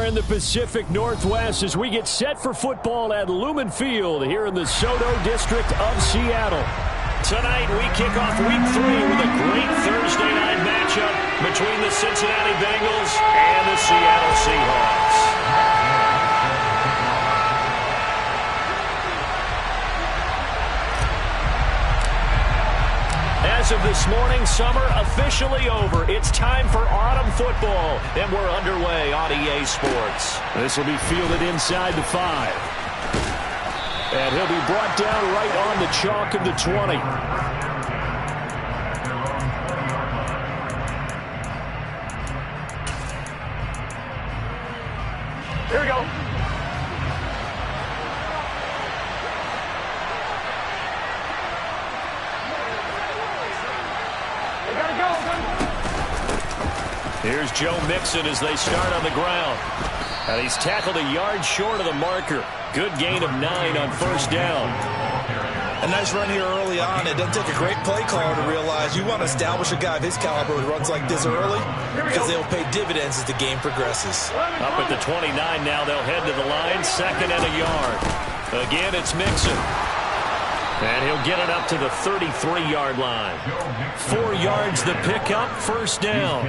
are in the Pacific Northwest as we get set for football at Lumen Field here in the Soto District of Seattle. Tonight we kick off Week 3 with a great Thursday night matchup between the Cincinnati Bengals and the Seattle Seahawks. As of this morning, summer officially over. It's time for autumn football, and we're underway on EA Sports. This will be fielded inside the 5. And he'll be brought down right on the chalk of the 20. Here we go. Here's Joe Mixon as they start on the ground. And he's tackled a yard short of the marker. Good gain of 9 on first down. A nice run here early on. It doesn't take a great play caller to realize you want to establish a guy of his caliber who runs like this early because they'll pay dividends as the game progresses. Up at the 29 now, they'll head to the line. 2nd and a yard. Again, it's Mixon. And he'll get it up to the 33-yard line. 4 yards the pickup, first down.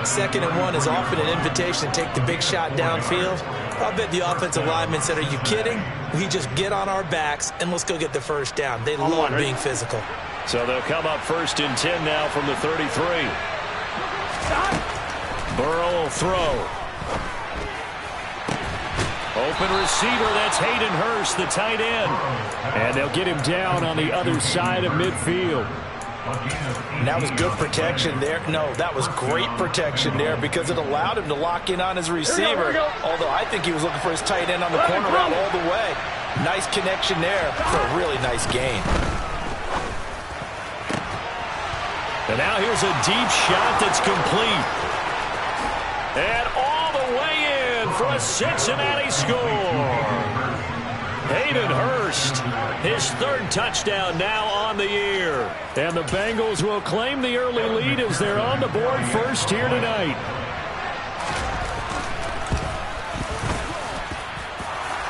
2nd and 1 is often an invitation to take the big shot downfield. I bet the offensive linemen said, are you kidding? We just get on our backs and let's go get the first down. They love being physical. So they'll come up 1st and 10 now from the 33. Burrow will throw. Open receiver, that's Hayden Hurst, the tight end. And they'll get him down on the other side of midfield. And that was good protection there. No, that was great protection there because it allowed him to lock in on his receiver. Although I think he was looking for his tight end on the corner route all the way. Nice connection there for a really nice gain. And now here's a deep shot that's complete. And all the way in for a Cincinnati score. Hayden Hurst, his 3rd touchdown now on the year. And the Bengals will claim the early lead as they're on the board first here tonight.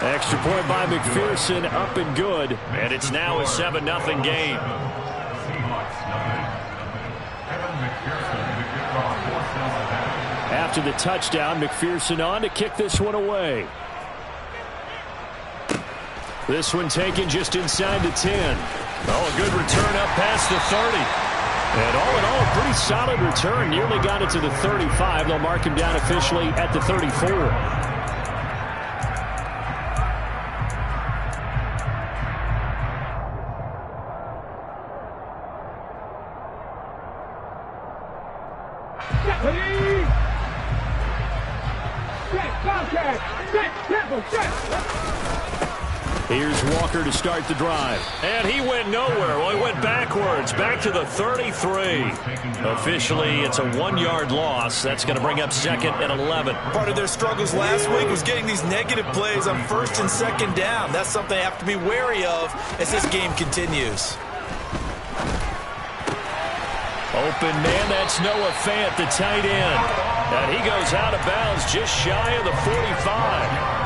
Extra point by McPherson, up and good. And it's now a 7-0 game. After the touchdown, McPherson on to kick this one away. This one taken just inside the 10. Oh, a good return up past the 30. And all in all, a pretty solid return. Nearly got it to the 35. They'll mark him down officially at the 34. Here's Walker to start the drive. And he went nowhere. Well, he went backwards, back to the 33. Officially, it's a 1-yard loss. That's going to bring up 2nd and 11. Part of their struggles last week was getting these negative plays on 1st and 2nd down. That's something they have to be wary of as this game continues. Open man, that's Noah Fant, the tight end. And he goes out of bounds just shy of the 45.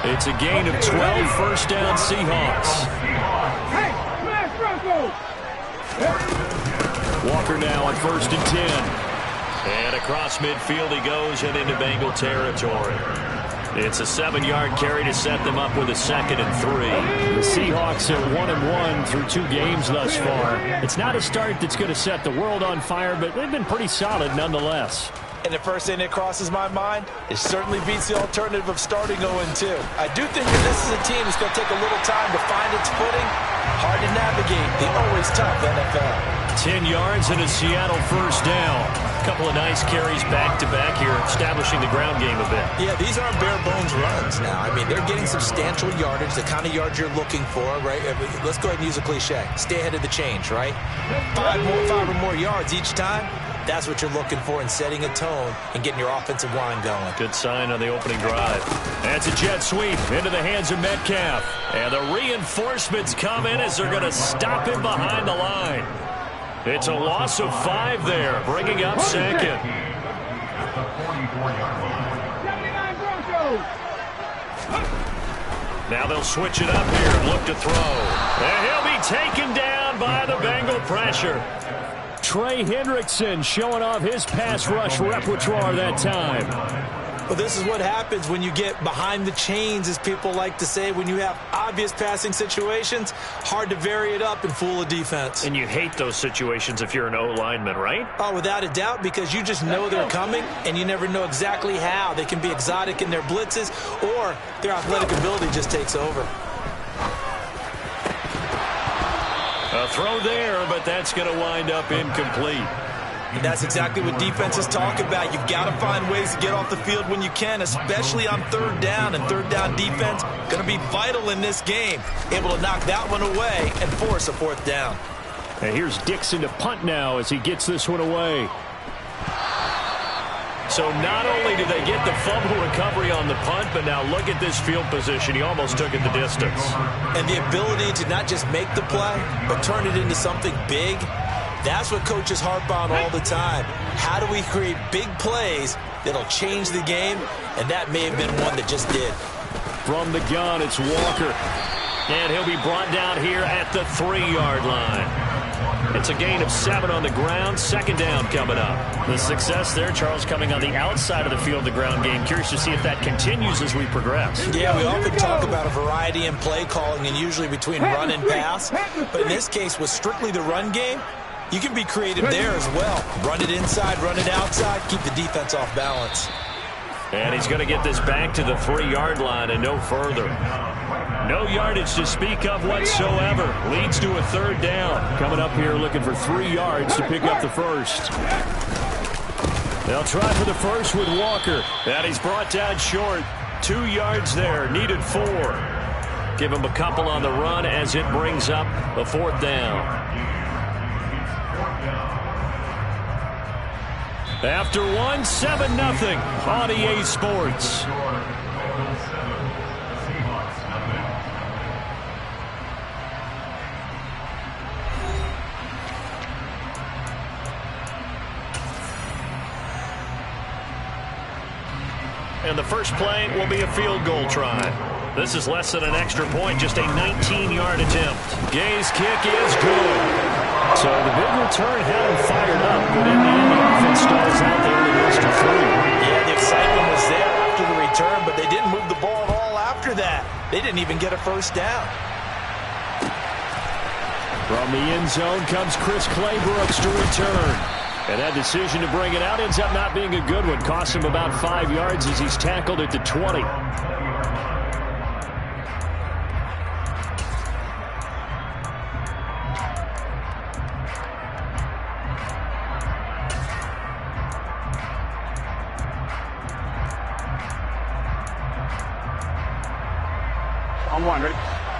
It's a gain of 12, first down Seahawks. Walker now on 1st and 10. And across midfield he goes and into Bengal territory. It's a 7-yard carry to set them up with a 2nd and 3. The Seahawks are 1-1 through 2 games thus far. It's not a start that's going to set the world on fire, but they've been pretty solid nonetheless. And the first thing that crosses my mind, it certainly beats the alternative of starting 0-2. I do think that this is a team that's going to take a little time to find its footing. Hard to navigate the always tough NFL. 10 yards and a Seattle first down. A couple of nice carries back-to-back here, establishing the ground game a bit. Yeah, these aren't bare-bones runs now. I mean, they're getting substantial yardage, the kind of yards you're looking for, right? Let's go ahead and use a cliche. Stay ahead of the change, right? 5 or more yards each time. That's what you're looking for in setting a tone and getting your offensive line going. Good sign on the opening drive. That's a jet sweep into the hands of Metcalf. And the reinforcements come in as they're going to stop him behind the line. It's a loss of 5 there, bringing up 2nd. Now they'll switch it up here and look to throw. And he'll be taken down by the Bengal pressure. Trey Hendrickson showing off his pass rush repertoire that time. Well, this is what happens when you get behind the chains, as people like to say. When you have obvious passing situations, hard to vary it up and fool a defense. And you hate those situations if you're an O-lineman, right? Oh, without a doubt, because you just know they're coming, and you never know exactly how. They can be exotic in their blitzes, or their athletic ability just takes over. A throw there, but that's going to wind up incomplete. And that's exactly what defenses talk about. You've got to find ways to get off the field when you can, especially on third down. And third down defense going to be vital in this game. Able to knock that one away and force a fourth down. And here's Dixon to punt now as he gets this one away. So not only did they get the fumble recovery on the punt, but now look at this field position. He almost took it the distance. And the ability to not just make the play, but turn it into something big. That's what coaches harp on all the time. How do we create big plays that'll change the game? And that may have been one that just did. From the gun, it's Walker. And he'll be brought down here at the 3-yard line. It's a gain of 7 on the ground. Second down coming up. The success there, Charles, coming on the outside of the field, the ground game. Curious to see if that continues as we progress. Yeah, we often talk about a variety in play calling and usually between run and pass. But in this case, with strictly the run game, you can be creative there as well. Run it inside, run it outside, keep the defense off balance. And he's going to get this back to the 3-yard line and no further. No yardage to speak of whatsoever. Leads to a third down. Coming up here looking for 3 yards to pick up the first. They'll try for the first with Walker. And he's brought down short. 2 yards there. Needed 4. Give him a couple on the run as it brings up a fourth down. After 1, 7-0 on EA Sports. And the first play will be a field goal try. This is less than an extra point, just a 19-yard attempt. Gay's kick is good. So the big return had him fired up, but in the end, the offense stalls out there to lose to 3. Yeah, the excitement was there after the return, but they didn't move the ball at all after that. They didn't even get a first down. From the end zone comes Chris Claybrooks to return. And that decision to bring it out ends up not being a good one. Costs him about 5 yards as he's tackled at the 20.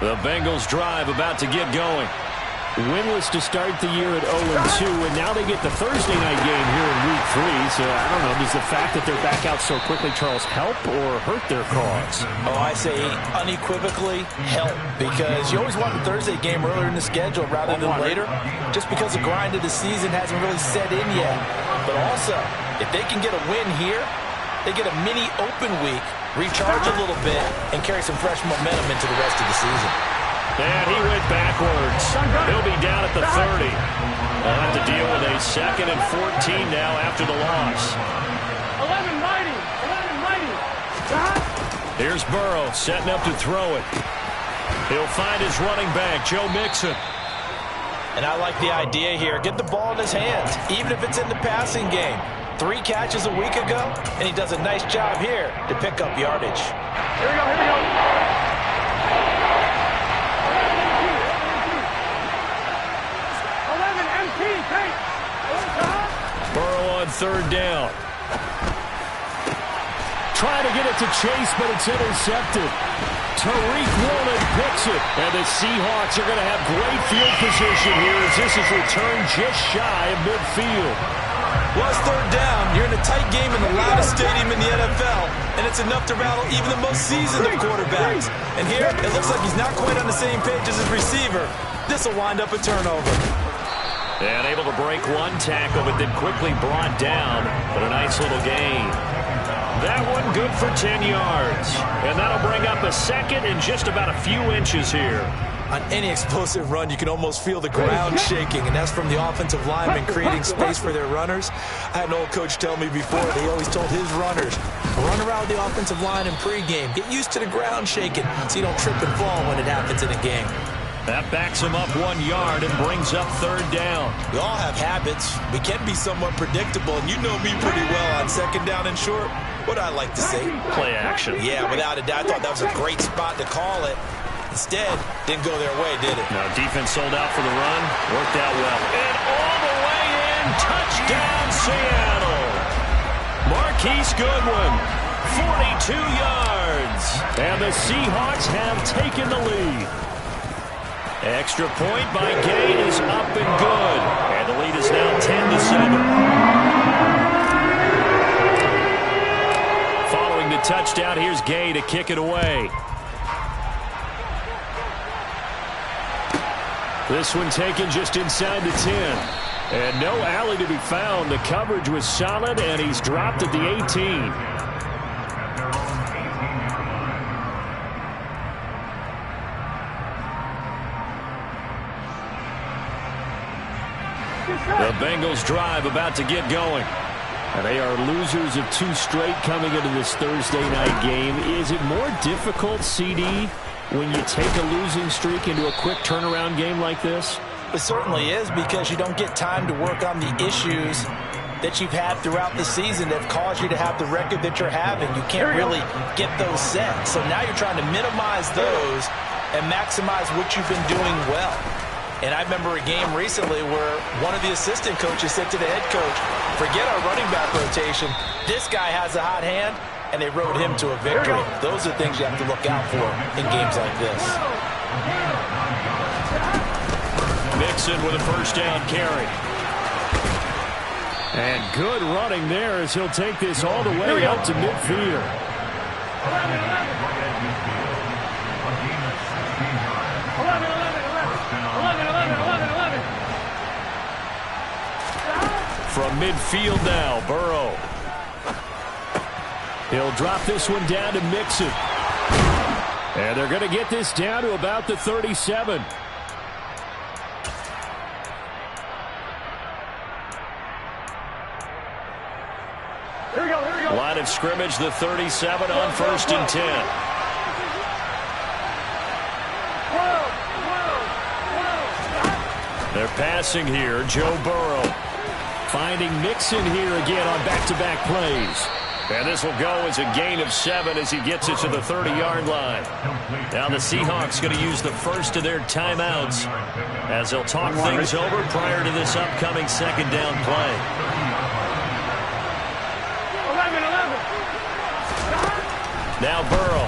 The Bengals drive about to get going. Winless to start the year at 0-2, and now they get the Thursday night game here in Week 3. So, I don't know, does the fact that they're back out so quickly, Charles, help or hurt their cause? Oh, I say unequivocally help, because you always want the Thursday game earlier in the schedule rather than later, just because the grind of the season hasn't really set in yet. But also, if they can get a win here, they get a mini open week, recharge a little bit, and carry some fresh momentum into the rest of the season. And he went backwards. He'll be down at the 30. They'll have to deal with a 2nd and 14 now after the loss. 11 mighty. Here's Burrow setting up to throw it. He'll find his running back, Joe Mixon. And I like the idea here. Get the ball in his hands, even if it's in the passing game. 3 catches a week ago, and he does a nice job here to pick up yardage. Here we go. 11 MP, take. Burrow on 3rd down. Trying to get it to Chase, but it's intercepted. Tariq Woolen picks it. And the Seahawks are going to have great field position here as this is returned just shy of midfield. Well, it's 3rd down. You're in a tight game in the loudest stadium in the NFL, and it's enough to rattle even the most seasoned of quarterbacks. And here, it looks like he's not quite on the same page as his receiver. This will wind up a turnover. And able to break one tackle, but then quickly brought down. But a nice little gain. That one good for 10 yards. And that'll bring up a second in just about a few inches here. On any explosive run, you can almost feel the ground shaking, and that's from the offensive linemen creating space for their runners. I had an old coach tell me before, they always told his runners, run around the offensive line in pregame. Get used to the ground shaking so you don't trip and fall when it happens in a game. That backs him up 1 yard and brings up third down. We all have habits. We can be somewhat predictable, and you know me pretty well on second down and short. What I like to say? Play action. Yeah, without a doubt. I thought that was a great spot to call it. Instead, didn't go their way, did it? No, defense sold out for the run. Worked out well. And all the way in. Touchdown, Seattle. Marquise Goodwin, 42 yards. And the Seahawks have taken the lead. Extra point by Gay is up and good. And the lead is now 10-7. Following the touchdown, here's Gay to kick it away. This one taken just inside the 10. And no alley to be found. The coverage was solid, and he's dropped at the 18. The Bengals drive about to get going. And they are losers of 2 straight coming into this Thursday night game. Is it more difficult, CD, when you take a losing streak into a quick turnaround game like this? It certainly is, because you don't get time to work on the issues that you've had throughout the season that have caused you to have the record that you're having. You can't really get those set. So now you're trying to minimize those and maximize what you've been doing well. And I remember a game recently where one of the assistant coaches said to the head coach, forget our running back rotation. This guy has a hot hand. And they rode him to a victory. Those are things you have to look out for in games like this. Mixon with a first down carry. And good running there as he'll take this all the way out to midfield. From midfield now, Burrow. He'll drop this one down to Mixon. And they're going to get this down to about the 37. Here we go. Line of scrimmage, the 37 on 1st and 10. They're passing here. Joe Burrow finding Mixon here again on back-to-back plays. And this will go as a gain of 7 as he gets it to the 30-yard line. Now the Seahawks going to use the first of their timeouts as they'll talk things over prior to this upcoming second down play. 11. Now Burrow.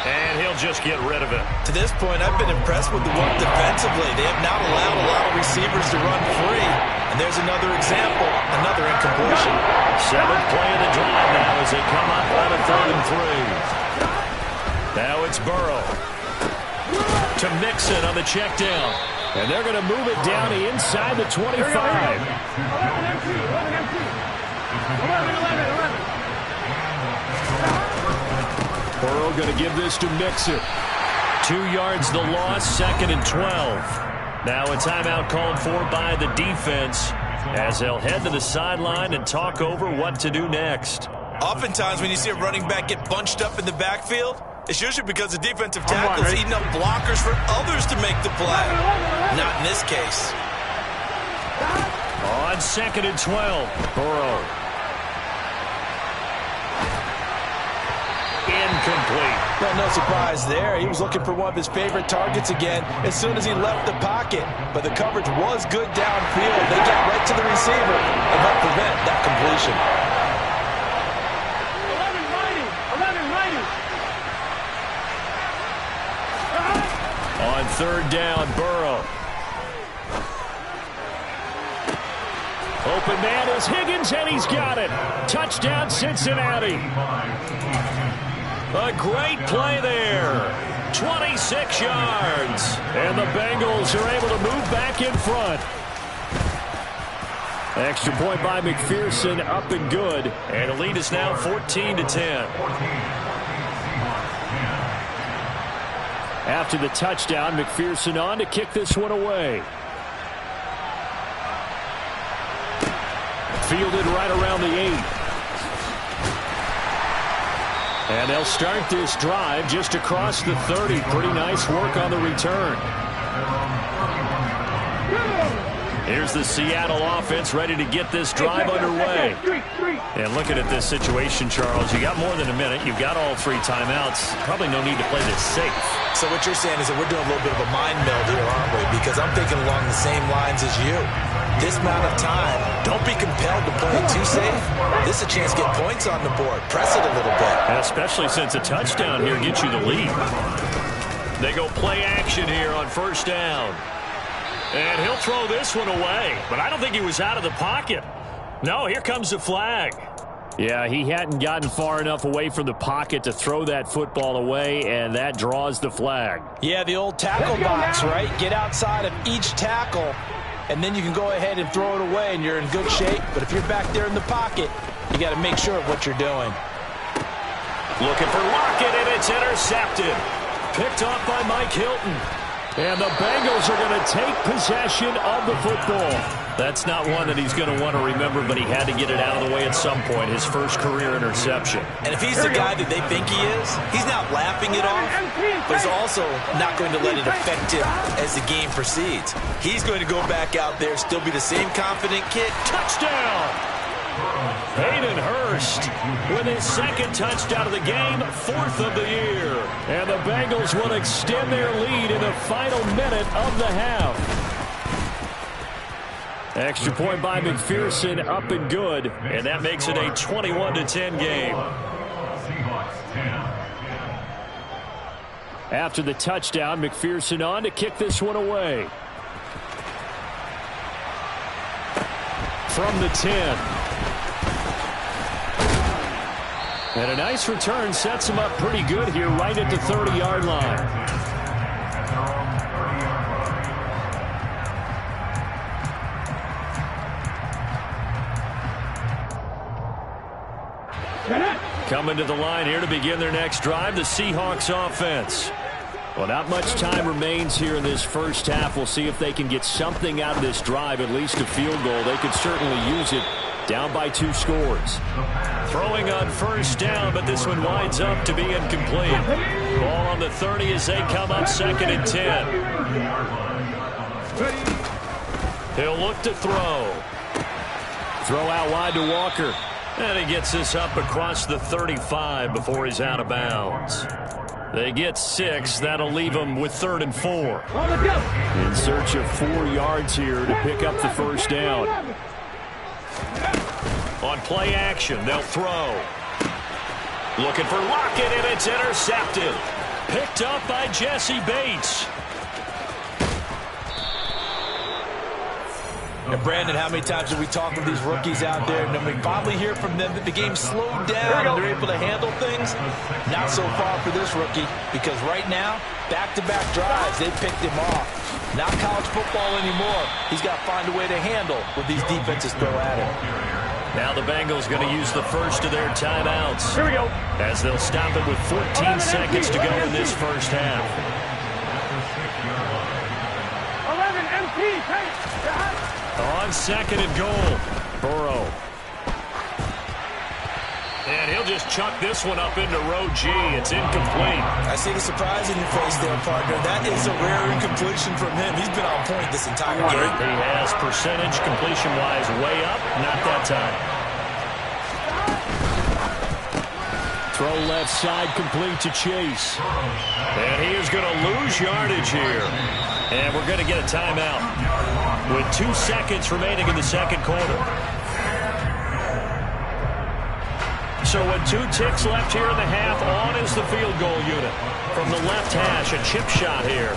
And he'll just get rid of it. To this point, I've been impressed with the work defensively. They have not allowed a lot of receivers to run free. And there's another example, another incompletion. 7th play of the drive now as they come up on a 3rd and 3. Now it's Burrow to Mixon on the check down. And they're going to move it down inside the 25. 11. Burrow going to give this to Mixon. 2 yards the loss, 2nd and 12. Now a timeout called for by the defense as they'll head to the sideline and talk over what to do next. Oftentimes when you see a running back get bunched up in the backfield, it's usually because the defensive tackle's eating up blockers for others to make the play. Not in this case. On 2nd and 12, Burrow. Incomplete. Well, no surprise there. He was looking for one of his favorite targets again as soon as he left the pocket. But the coverage was good downfield. They got right to the receiver and helped prevent that completion. 11. On 3rd down, Burrow. Open man is Higgins, and he's got it. Touchdown, Cincinnati. A great play there. 26 yards. And the Bengals are able to move back in front. Extra point by McPherson, up and good. And the lead is now 14-10. After the touchdown, McPherson on to kick this one away. Fielded right around the 8. And they'll start this drive just across the 30. Pretty nice work on the return. Here's the Seattle offense ready to get this drive underway. And looking at this situation, Charles, you got more than a minute. You've got all 3 timeouts. Probably no need to play this safe. So what you're saying is that we're doing a little bit of a mind meld here, aren't we? Because I'm thinking along the same lines as you. This amount of time, don't be compelled to play it too safe. This is a chance to get points on the board. Press it a little bit. And especially since a touchdown here gets you the lead. They go play action here on first down. And he'll throw this one away. But I don't think he was out of the pocket. No, here comes the flag. Yeah, he hadn't gotten far enough away from the pocket to throw that football away, and that draws the flag. Yeah, the old tackle box, right? Get outside of each tackle, and then you can go ahead and throw it away, and you're in good shape. But if you're back there in the pocket, you got to make sure of what you're doing. Looking for Lockett, and it's intercepted. Picked off by Mike Hilton. And the Bengals are going to take possession of the football. That's not one that he's going to want to remember, but he had to get it out of the way at some point, his first career interception. And if he's the guy that they think he is, he's not laughing it off, but he's also not going to let it affect him as the game proceeds. He's going to go back out there, still be the same confident kid. Touchdown! Hayden Hurst with his second touchdown of the game, 4th of the year. And the Bengals will extend their lead in the final minute of the half. Extra point by McPherson, up and good. And that makes it a 21-10 game. After the touchdown, McPherson on to kick this one away. From the 10. And a nice return sets him up pretty good here right at the 30-yard line. Coming to the line here to begin their next drive, the Seahawks offense. Well, not much time remains here in this first half. We'll see if they can get something out of this drive, at least a field goal. They could certainly use it. Down by 2 scores. Throwing on first down, but this one winds up to be incomplete. Ball on the 30 as they come up 2nd and 10. He'll look to throw. Throw out wide to Walker. And he gets this up across the 35 before he's out of bounds. They get 6. That'll leave them with 3rd and 4. In search of 4 yards here to pick up the first down. On play action, they'll throw. Looking for Lockett, and it's intercepted. Picked up by Jesse Bates. And Brandon, how many times have we talked with these rookies out there, and then we finally hear from them that the game slowed down and they're able to handle things? Not so far for this rookie, because right now, back-to-back drives, they picked him off. Not college football anymore. He's got to find a way to handle what these defenses throw at him. Now the Bengals going to use the first of their timeouts. Here we go. As they'll stop it with 14 seconds to go in this first half. 11 MP. On 2nd and goal, Burrow. And he'll just chuck this one up into row G. It's incomplete. I see the surprise in your face there, partner. That is a rare incompletion from him. He's been on point this entire game. He has percentage completion-wise way up. Not that time. Throw left side complete to Chase. And he is going to lose yardage here. And we're going to get a timeout with 2 seconds remaining in the second quarter. So with 2 ticks left here in the half, on is the field goal unit. From the left hash, a chip shot here.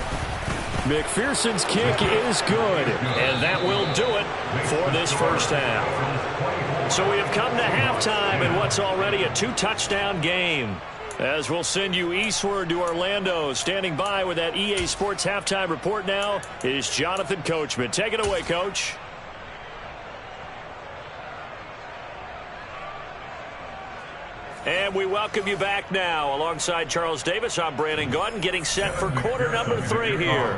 McPherson's kick is good, and that will do it for this first half. So we have come to halftime in what's already a 2-touchdown game. As we'll send you eastward to Orlando. Standing by with that EA Sports halftime report now is Jonathan Coachman. Take it away, Coach. And we welcome you back now. Alongside Charles Davis, I'm Brandon Gaudin, getting set for quarter number 3 here.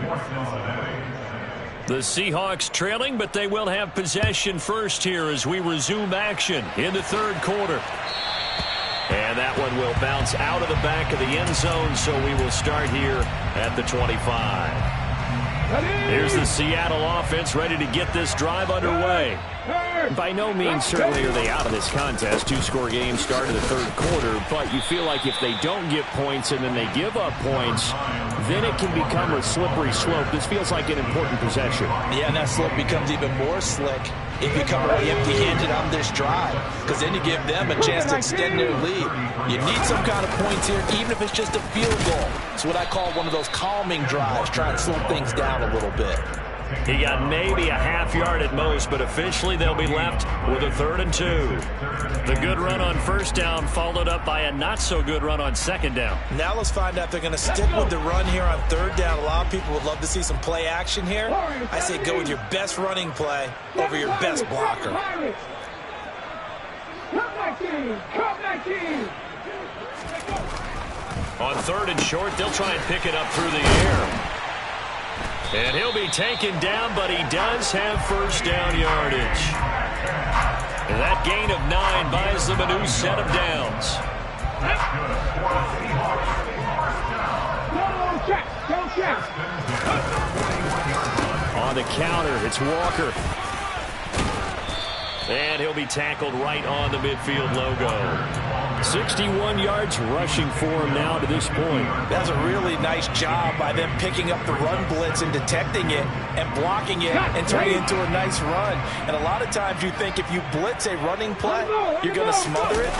The Seahawks trailing, but they will have possession first here as we resume action in the third quarter. And that one will bounce out of the back of the end zone, so we will start here at the 25. Here's the Seattle offense ready to get this drive underway. By no means certainly are they out of this contest. Two-score game start of the third quarter, but you feel like if they don't get points and then they give up points, then it can become a slippery slope. This feels like an important possession. Yeah, and that slope becomes even more slick if you come away empty-handed on this drive, because then you give them a chance to extend their lead. You need some kind of points here, even if it's just a field goal. It's what I call one of those calming drives, try and slow things down a little bit. He got maybe a half yard at most, but officially they'll be left with a 3rd and 2. The good run on first down followed up by a not-so-good run on second down. Now let's find out if they're going to stick with the run here on third down. A lot of people would love to see some play action here. I say go with your best running play over your best blocker. On 3rd and short, they'll try and pick it up through the air. And he'll be taken down, but he does have first down yardage. And that gain of 9 buys them a new set of downs. On the counter, it's Walker. And he'll be tackled right on the midfield logo. 61 yards rushing for him now to this point. That's a really nice job by them picking up the run blitz and detecting it and blocking it and turning it into a nice run. And a lot of times you think if you blitz a running play, you're going to smother it.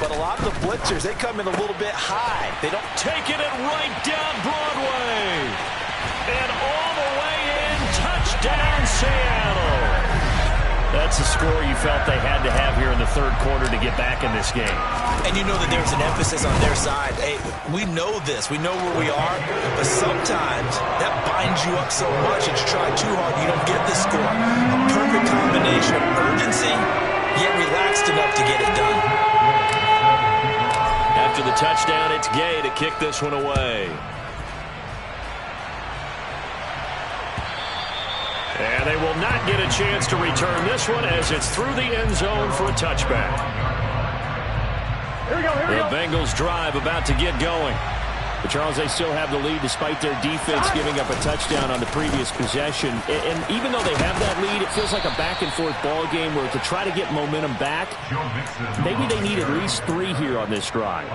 But a lot of the blitzers, they come in a little bit high. They don't take it right down Broadway. And all the way in, touchdown Seattle. That's a score you felt they had to have here in the third quarter to get back in this game. And you know that there's an emphasis on their side. Hey, we know this. We know where we are. But sometimes that binds you up so much that you try too hard, you don't get the score. A perfect combination of urgency, yet relaxed enough to get it done. After the touchdown, it's Gay to kick this one away. And they will not get a chance to return this one as it's through the end zone for a touchback. The Bengals drive about to get going. But Charles, they still have the lead despite their defense giving up a touchdown on the previous possession. And even though they have that lead, it feels like a back-and-forth ball game where to try to get momentum back, maybe they need at least 3 here on this drive.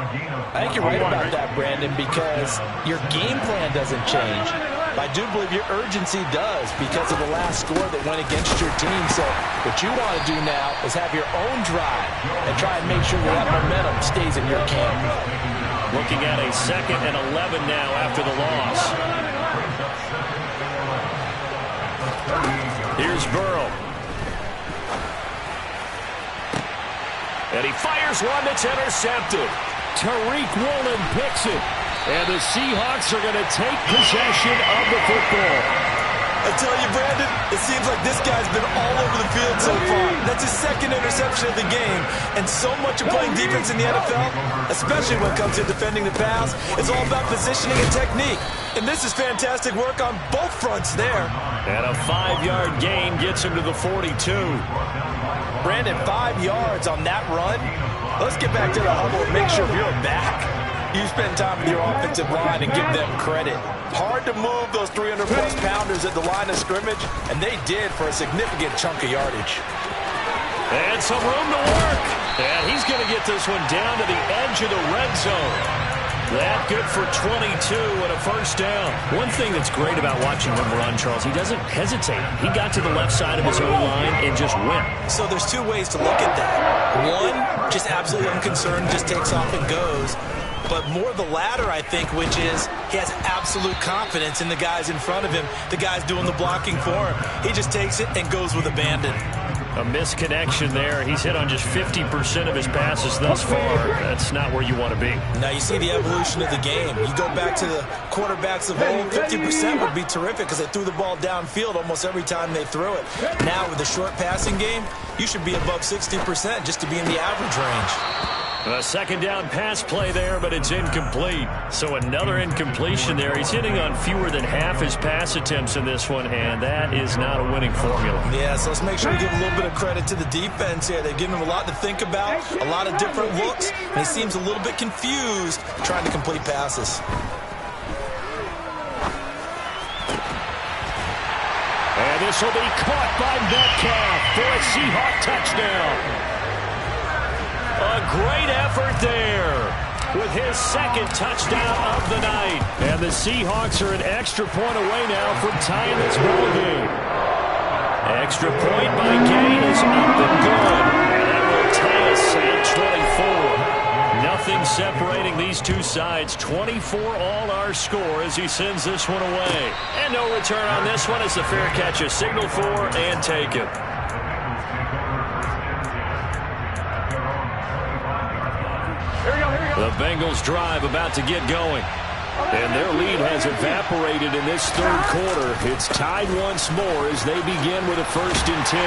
I think you're right about that, Brandon, because your game plan doesn't change. I do believe your urgency does because of the last score that went against your team. So what you want to do now is have your own drive and try and make sure that momentum stays in your camp. Looking at a 2nd and 11 now after the loss. Here's Burrow. And he fires one that's intercepted. Tariq Woolen picks it. And the Seahawks are going to take possession of the football. I tell you, Brandon, it seems like this guy's been all over the field so far. That's his 2nd interception of the game. And so much of playing defense in the NFL, especially when it comes to defending the pass, is all about positioning and technique. And this is fantastic work on both fronts there. And a 5-yard gain gets him to the 42. Brandon, 5 yards on that run. Let's get back to the huddle and make sure you're back. You spend time with your offensive line and give them credit. Hard to move those 300-plus pounders at the line of scrimmage, and they did for a significant chunk of yardage. And some room to work. And he's going to get this one down to the edge of the red zone. That good for 22 and a first down. One thing that's great about watching him run, Charles, he doesn't hesitate. He got to the left side of his own line and just went. So there's 2 ways to look at that. One, just absolutely unconcerned, just takes off and goes. But more the latter, I think, which is he has absolute confidence in the guys in front of him, the guys doing the blocking for him. He just takes it and goes with abandon. A misconnection there. He's hit on just 50% of his passes thus far. That's not where you want to be. Now you see the evolution of the game. You go back to the quarterbacks of old, 50% would be terrific because they threw the ball downfield almost every time they threw it. Now with the short passing game, you should be above 60% just to be in the average range. A second down pass play there, but it's incomplete. So another incompletion there. He's hitting on fewer than half his pass attempts in this one, and that is not a winning formula. Yeah, so let's make sure we give a little bit of credit to the defense here. They've given him a lot to think about, a lot of different looks, and he seems a little bit confused trying to complete passes. And this will be caught by Metcalf for a Seahawk touchdown. A great effort there with his second touchdown of the night. And the Seahawks are an extra point away now from tying this ball game. Extra point by Gain is up and good. And that will tie us at 24. Nothing separating these two sides. 24 all our score as he sends this one away. And no return on this one as the fair catch is signaled for and taken. The Bengals drive about to get going. And their lead has evaporated in this third quarter. It's tied once more as they begin with a 1st and 10.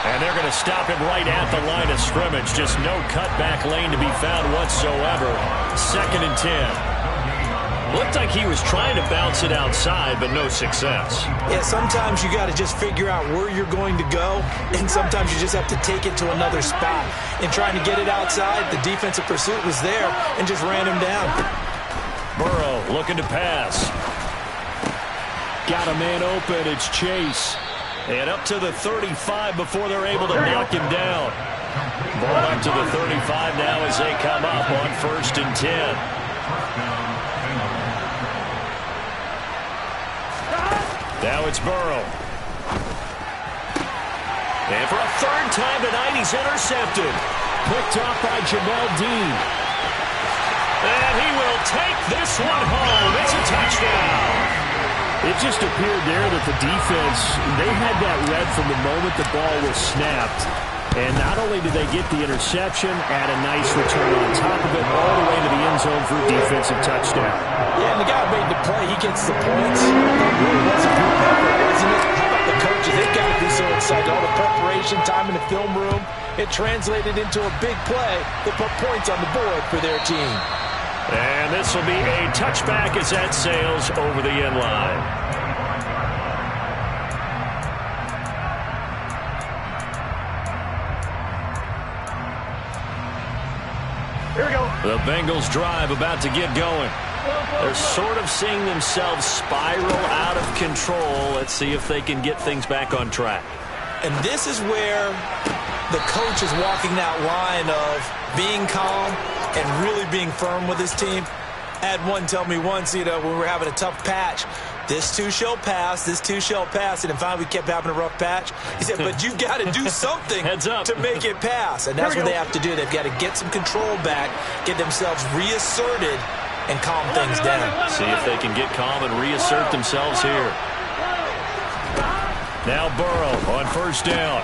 And they're going to stop him right at the line of scrimmage. Just no cutback lane to be found whatsoever. 2nd and 10. Looked like he was trying to bounce it outside, but no success. Yeah, sometimes you got to just figure out where you're going to go, and sometimes you just have to take it to another spot. In trying to get it outside, the defensive pursuit was there and just ran him down. Burrow looking to pass. Got a man open. It's Chase. And up to the 35 before they're able to knock him down. Ball up to the 35 now as they come up on 1st and 10. Now it's Burrow. And for a 3rd time tonight, he's intercepted. Picked off by Jamel Dean. And he will take this one home. It's a touchdown. It just appeared there that the defense, they had that read from the moment the ball was snapped. And not only did they get the interception, add a nice return on top of it, all the way to the end zone for a defensive touchdown. Yeah, and the guy who made the play, he gets the points. It really was a group effort, wasn't it? How about the coaches? They've got to be so excited. All the preparation, time in the film room, it translated into a big play that put points on the board for their team. And this will be a touchback as that sails over the end line. Here we go. The Bengals drive about to get going. They're sort of seeing themselves spiral out of control. Let's see if they can get things back on track. And this is where the coach is walking that line of being calm and really being firm with his team. I had one tell me once, when we were having a tough patch, this too shall pass, this too shall pass. And finally we kept having a rough patch. He said, but you got to do something to make it pass. And that's what they have to do. They've got to get some control back, get themselves reasserted, and calm things down. See if they can get calm and reassert themselves here. Now Burrow on 1st down.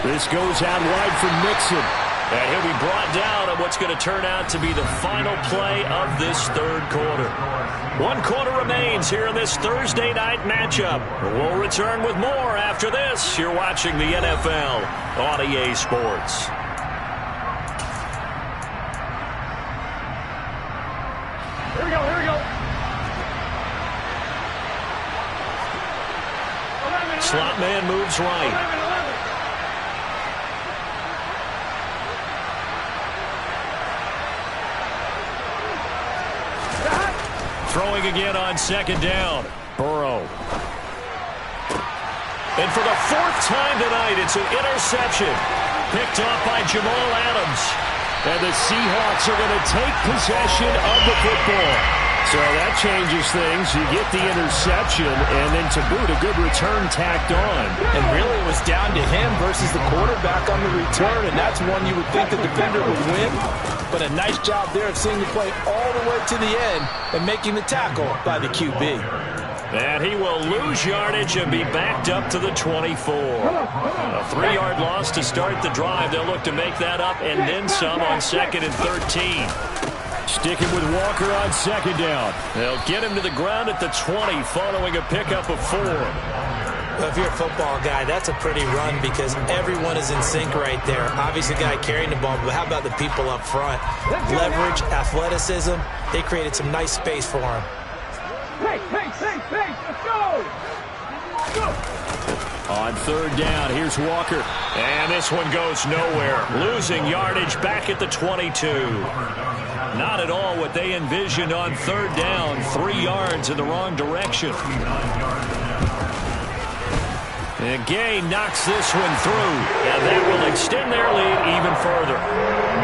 This goes out wide for Mixon. And he'll be brought down on what's going to turn out to be the final play of this third quarter. 1 quarter remains here in this Thursday night matchup. We'll return with more after this. You're watching the NFL on EA Sports. Here we go, here we go. 11, Slot man moves right. 11. Throwing again on 2nd down. Burrow. And for the 4th time tonight, it's an interception. Picked off by Jamal Adams. And the Seahawks are going to take possession of the football. So that changes things. You get the interception, and then to boot, a good return tacked on. And really it was down to him versus the quarterback on the return, and that's one you would think the defender would win. But a nice job there of seeing the play all the way to the end and making the tackle by the QB. And he will lose yardage and be backed up to the 24. A 3-yard loss to start the drive. They'll look to make that up and then some on 2nd and 13. Sticking with Walker on 2nd down. They'll get him to the ground at the 20 following a pickup of 4. Well, if you're a football guy, that's a pretty run because everyone is in sync right there. Obviously, the guy carrying the ball, but how about the people up front? Leverage, athleticism, they created some nice space for him. Hey, let's go! Go! On third down, here's Walker. And this one goes nowhere. Losing yardage back at the 22. Not at all what they envisioned on third down. 3 yards in the wrong direction. And Gay knocks this one through. And that will extend their lead even further.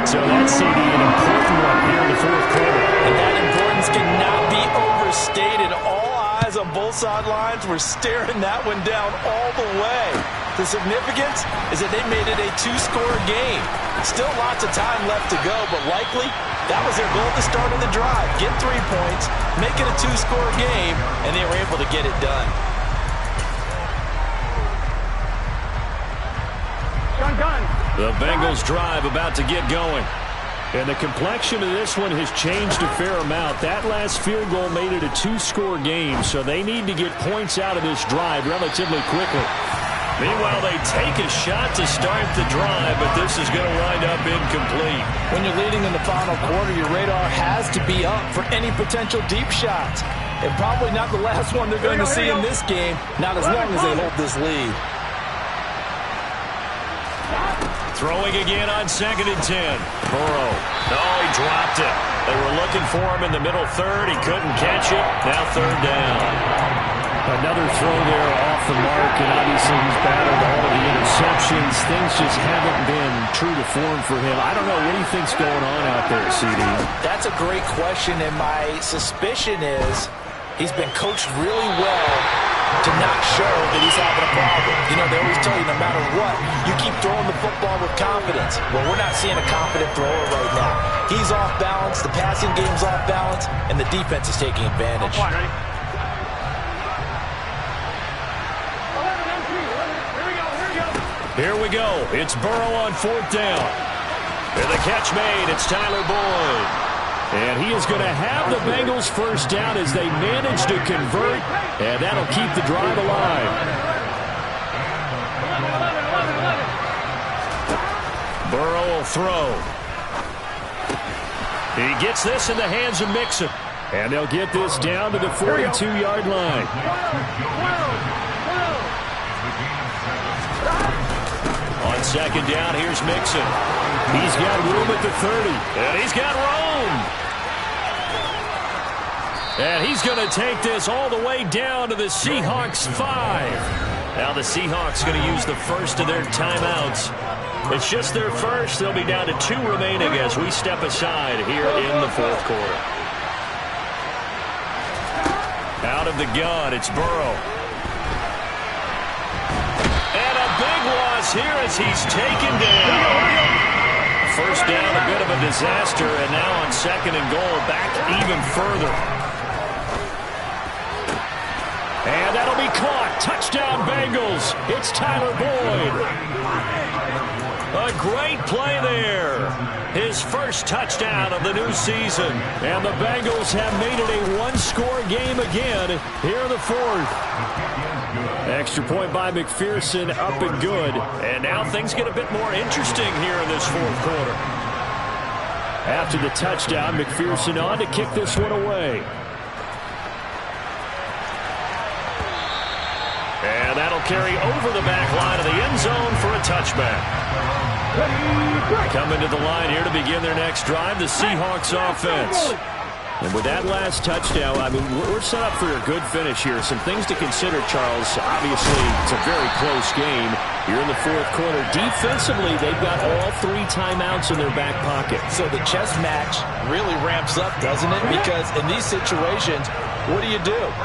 So that's CD, an important one here in the fourth quarter. And that importance cannot be overstated. All eyes on both sidelines were staring that one down all the way. The significance is that they made it a 2-score game. Still lots of time left to go, but likely that was their goal at the start of the drive. Get 3 points, make it a 2-score game, and they were able to get it done. The Bengals drive about to get going. And the complexion of this one has changed a fair amount. That last field goal made it a 2-score game, so they need to get points out of this drive relatively quickly. Meanwhile, they take a shot to start the drive, but this is going to wind up incomplete. When you're leading in the final quarter, your radar has to be up for any potential deep shots. And probably not the last one they're going to see in this game, not as long as they hold this lead. Throwing again on 2nd and 10. Burrow. Oh, he dropped it. They were looking for him in the middle third. He couldn't catch it. Now third down. Another throw there off the mark, and obviously he's battled all of the interceptions. Things just haven't been true to form for him. I don't know. What do you think's going on out there, CD? That's a great question, and my suspicion is he's been coached really well to not show that he's having a problem. You know, they always tell you no matter what, you keep throwing the football with confidence. Well, we're not seeing a confident thrower right now. He's off balance, the passing game's off balance, and the defense is taking advantage. Here we go. It's Burrow on 4th down. And the catch made. It's Tyler Boyd. And he is going to have the Bengals first down as they manage to convert. And that'll keep the drive alive. Burrow will throw. He gets this in the hands of Mixon. And they'll get this down to the 42-yard line. On 2nd down, here's Mixon. He's got room at the 30. And he's got room. And he's going to take this all the way down to the Seahawks 5. Now the Seahawks going to use the first of their timeouts. It's just their first. They'll be down to 2 remaining as we step aside here in the fourth quarter. Out of the gun, it's Burrow. And a big loss here as he's taken down. First down, a bit of a disaster, and now on 2nd and goal, back even further. And that'll be caught. Touchdown, Bengals. It's Tyler Boyd. A great play there. His first touchdown of the new season. And the Bengals have made it a 1-score game again here in the fourth. Extra point by McPherson, up and good. And now things get a bit more interesting here in this fourth quarter. After the touchdown, McPherson on to kick this one away. And that'll carry over the back line of the end zone for a touchback. Coming to the line here to begin their next drive, the Seahawks offense. And with that last touchdown, I mean, we're set up for a good finish here. Some things to consider, Charles. Obviously, it's a very close game. You're in the fourth quarter. Defensively, they've got all 3 timeouts in their back pocket. So the chess match really ramps up, doesn't it? Because in these situations, what do?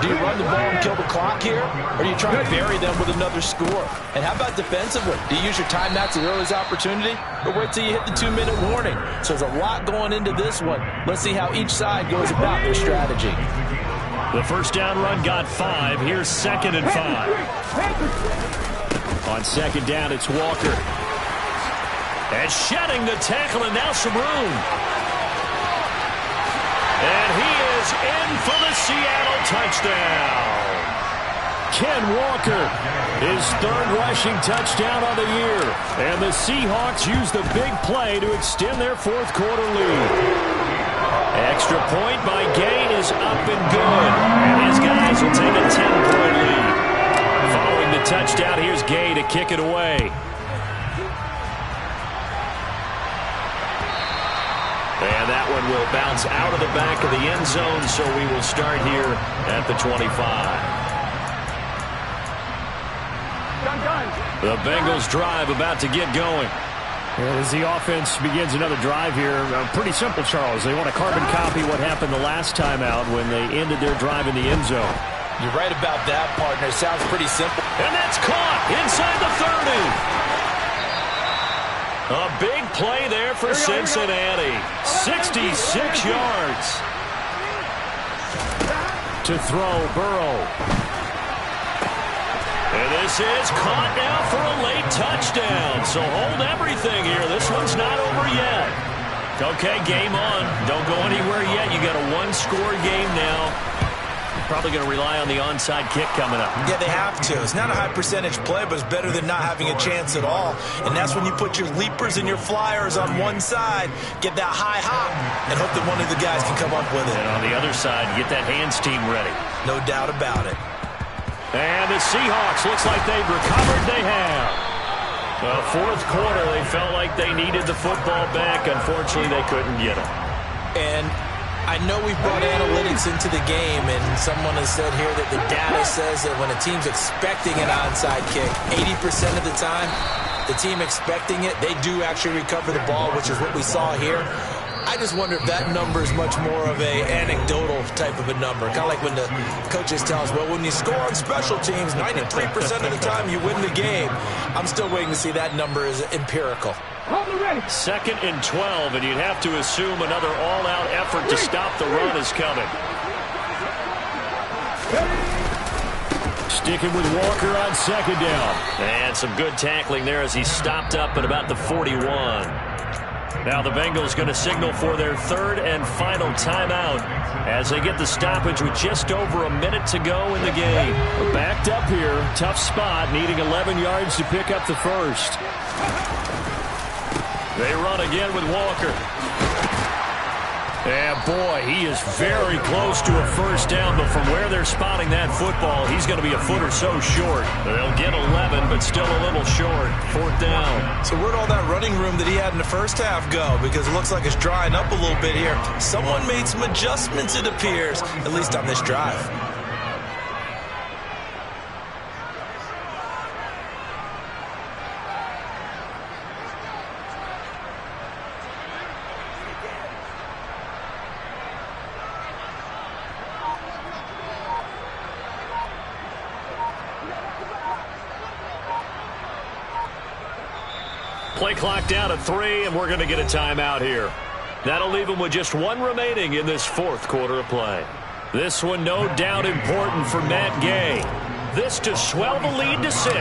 Do you run the ball and kill the clock here? Or do you try to bury them with another score? And how about defensively? Do you use your timeouts at the earliest opportunity? Or wait till you hit the 2-minute warning? So there's a lot going into this one. Let's see how each side goes about their strategy. The first down run got 5. Here's 2nd and 5. On 2nd down, it's Walker. And shedding the tackle, and now some room. And he is in for the Seattle touchdown. Ken Walker, his third rushing touchdown of the year. And the Seahawks use the big play to extend their fourth quarter lead. Extra point by Gain is up and good. And his guys will take a 10-point lead. Following the touchdown, here's Gay to kick it away. And that one will bounce out of the back of the end zone, so we will start here at the 25. The Bengals drive about to get going. As the offense begins another drive here, pretty simple, Charles. They want to carbon copy what happened the last time out when they ended their drive in the end zone. You're right about that, partner. Sounds pretty simple. And that's caught inside the 30. A big play there for Cincinnati. 66 yards. To throw, Burrow. And this is caught now for a late touchdown. So hold everything here. This one's not over yet. Okay, game on. Don't go anywhere yet. You got a one-score game now. Probably going to rely on the onside kick coming up. Yeah, they have to. It's not a high percentage play, but it's better than not having a chance at all. And that's when you put your leapers and your flyers on one side, get that high hop, and hope that one of the guys can come up with it. And on the other side, get that hands team ready. No doubt about it. And the Seahawks, looks like they've recovered. They have. Well, fourth quarter, they felt like they needed the football back. Unfortunately, they couldn't get it. And I know we've brought analytics into the game, and someone has said here that the data says that when a team's expecting an onside kick, 80% of the time, the team expecting it, they do actually recover the ball, which is what we saw here. I just wonder if that number is much more of a anecdotal type of a number. Kind of like when the coaches tell us, well, when you score on special teams, 93% of the time you win the game. I'm still waiting to see that number is empirical. 2nd and 12, and you'd have to assume another all-out effort to stop the run is coming. Sticking with Walker on 2nd down. And some good tackling there as he stopped up at about the 41. Now the Bengals going to signal for their 3rd and final timeout as they get the stoppage with just over a minute to go in the game. We're backed up here. Tough spot, needing 11 yards to pick up the first. They run again with Walker. And boy, he is very close to a first down, but from where they're spotting that football, he's going to be a foot or so short. They'll get 11, but still a little short. 4th down. So where'd all that running room that he had in the first half go? Because it looks like it's drying up a little bit here. Someone made some adjustments, it appears, at least on this drive. Play clock down to 3, and we're going to get a timeout here. That'll leave them with just 1 remaining in this 4th quarter of play. This one no doubt important for Matt Gay. This to swell the lead to 6.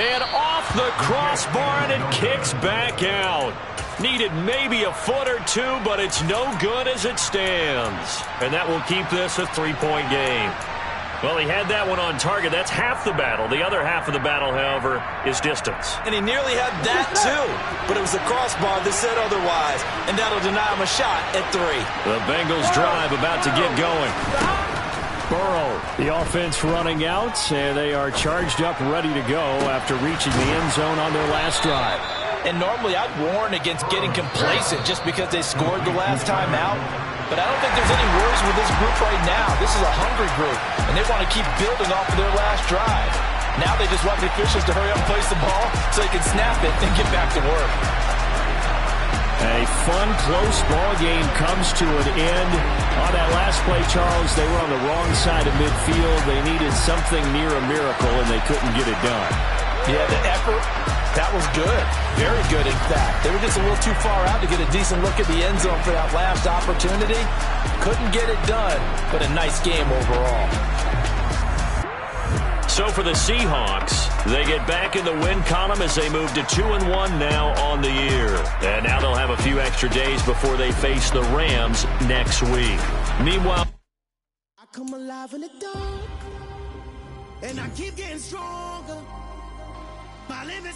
And off the crossbar, and it kicks back out. Needed maybe a foot or two, but it's no good as it stands. And that will keep this a 3-point game. Well, he had that one on target. That's half the battle. The other half of the battle, however, is distance. And he nearly had that, too. But it was the crossbar that said otherwise. And that'll deny him a shot at 3. The Bengals drive about to get going. Burrow, the offense running out, and they are charged up, ready to go after reaching the end zone on their last drive. And normally I'd warn against getting complacent just because they scored the last time out. But I don't think there's any worries with this group right now. This is a hungry group, and they want to keep building off of their last drive. Now they just want the officials to hurry up and place the ball so they can snap it and get back to work. A fun, close ball game comes to an end. On that last play, Charles, they were on the wrong side of midfield. They needed something near a miracle, and they couldn't get it done. Yeah, the effort, that was good. Very good, in fact. They were just a little too far out to get a decent look at the end zone for that last opportunity. Couldn't get it done, but a nice game overall. So for the Seahawks, they get back in the win column as they move to 2-1 now on the year. And now they'll have a few extra days before they face the Rams next week. Meanwhile, I come alive in the dark, and I keep getting stronger. My limits